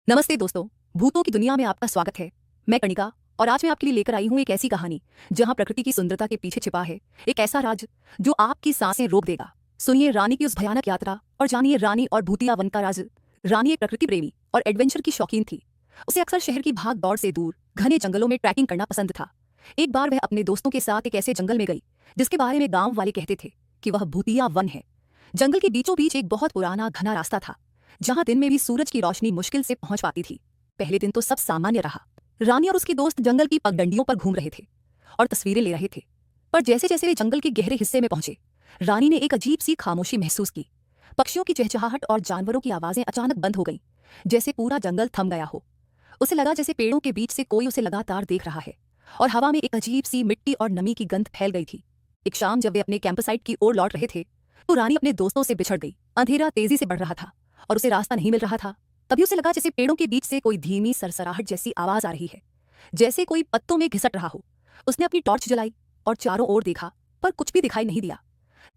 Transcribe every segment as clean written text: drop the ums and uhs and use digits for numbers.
नमस्ते दोस्तों, भूतों की दुनिया में आपका स्वागत है। मैं कणिका और आज मैं आपके लिए लेकर आई हूँ एक ऐसी कहानी जहाँ प्रकृति की सुंदरता के पीछे छिपा है एक ऐसा राज जो आपकी सांसें रोक देगा। सुनिए रानी की उस भयानक यात्रा और जानिए रानी और भूतिया वन का राज। रानी एक प्रकृति प्रेमी और एडवेंचर की शौकीन थी। उसे अक्सर शहर की भाग दौड़ से दूर घने जंगलों में ट्रैकिंग करना पसंद था। एक बार वह अपने दोस्तों के साथ एक ऐसे जंगल में गई जिसके बारे में गाँव वाले कहते थे कि वह भूतिया वन है। जंगल के बीचों बीच एक बहुत पुराना घना रास्ता था जहां दिन में भी सूरज की रोशनी मुश्किल से पहुंच पाती थी। पहले दिन तो सब सामान्य रहा। रानी और उसके दोस्त जंगल की पगडंडियों पर घूम रहे थे और तस्वीरें ले रहे थे। पर जैसे जैसे वे जंगल के गहरे हिस्से में पहुंचे, रानी ने एक अजीब सी खामोशी महसूस की। पक्षियों की चहचहाहट और जानवरों की आवाजें अचानक बंद हो गईं, जैसे पूरा जंगल थम गया हो। उसे लगा जैसे पेड़ों के बीच से कोई उसे लगातार देख रहा है और हवा में एक अजीब सी मिट्टी और नमी की गंध फैल गई थी। एक शाम जब वे अपने कैंपसाइट की ओर लौट रहे थे तो रानी अपने दोस्तों से बिछड़ गई। अंधेरा तेजी से बढ़ रहा था और उसे रास्ता नहीं मिल रहा था। तभी उसे लगा जैसे पेड़ों के बीच से कोई धीमी सरसराहट जैसी आवाज आ रही है, जैसे कोई पत्तों में घिसट रहा हो। उसने अपनी टॉर्च जलाई और चारों ओर देखा, पर कुछ भी दिखाई नहीं दिया।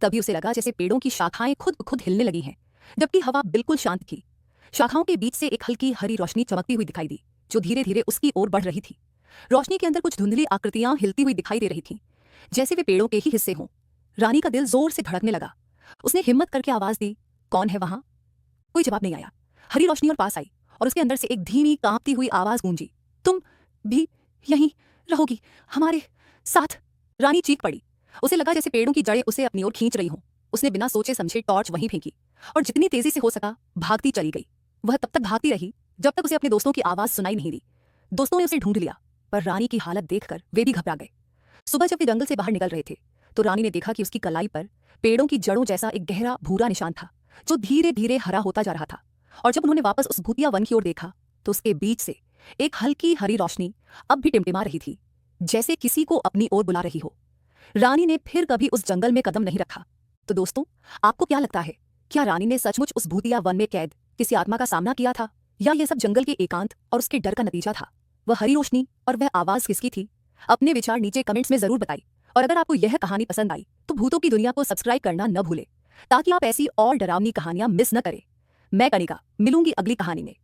तभी उसे लगा जैसे पेड़ों की शाखाएं खुद ब खुद हिलने लगी हैं, जबकि हवा बिल्कुल शांत थी। शाखाओं के बीच से एक हल्की हरी रोशनी चमकती हुई दिखाई दी, जो धीरे धीरे उसकी ओर बढ़ रही थी। रोशनी के अंदर कुछ धुंधली आकृतियां हिलती हुई दिखाई दे रही थीं, जैसे वे पेड़ों के ही हिस्से हों। रानी का दिल जोर से धड़कने लगा। उसने हिम्मत करके आवाज दी, कौन है वहां? कोई जवाब नहीं आया। हरी रोशनी और पास आई और उसके अंदर से एक धीमी कांपती हुई आवाज गूंजी, तुम भी यहीं रहोगी हमारे साथ? रानी चीख पड़ी। उसे लगा जैसे पेड़ों की जड़ें उसे अपनी ओर खींच रही हों। उसने बिना सोचे समझे टॉर्च वहीं फेंकी और जितनी तेजी से हो सका भागती चली गई। वह तब तक भागती रही जब तक उसे अपने दोस्तों की आवाज सुनाई नहीं दी। दोस्तों ने उसे ढूंढ लिया, पर रानी की हालत देखकर वे भी घबरा गए। सुबह जब वे जंगल से बाहर निकल रहे थे तो रानी ने देखा कि उसकी कलाई पर पेड़ों की जड़ों जैसा एक गहरा भूरा निशान था, जो धीरे धीरे हरा होता जा रहा था। और जब उन्होंने वापस उस भूतिया वन की ओर देखा तो उसके बीच से एक हल्की हरी रोशनी अब भी टिमटिमा रही थी, जैसे किसी को अपनी ओर बुला रही हो। रानी ने फिर कभी उस जंगल में कदम नहीं रखा। तो दोस्तों, आपको क्या लगता है, क्या रानी ने सचमुच उस भूतिया वन में कैद किसी आत्मा का सामना किया था, या यह सब जंगल के एकांत और उसके डर का नतीजा था? वह हरी रोशनी और वह आवाज किसकी थी? अपने विचार नीचे कमेंट्स में जरूर बताइए। और अगर आपको यह कहानी पसंद आई तो भूतों की दुनिया को सब्सक्राइब करना न भूलें, ताकि आप ऐसी और डरावनी कहानियां मिस न करें। मैं कणिका मिलूंगी अगली कहानी में।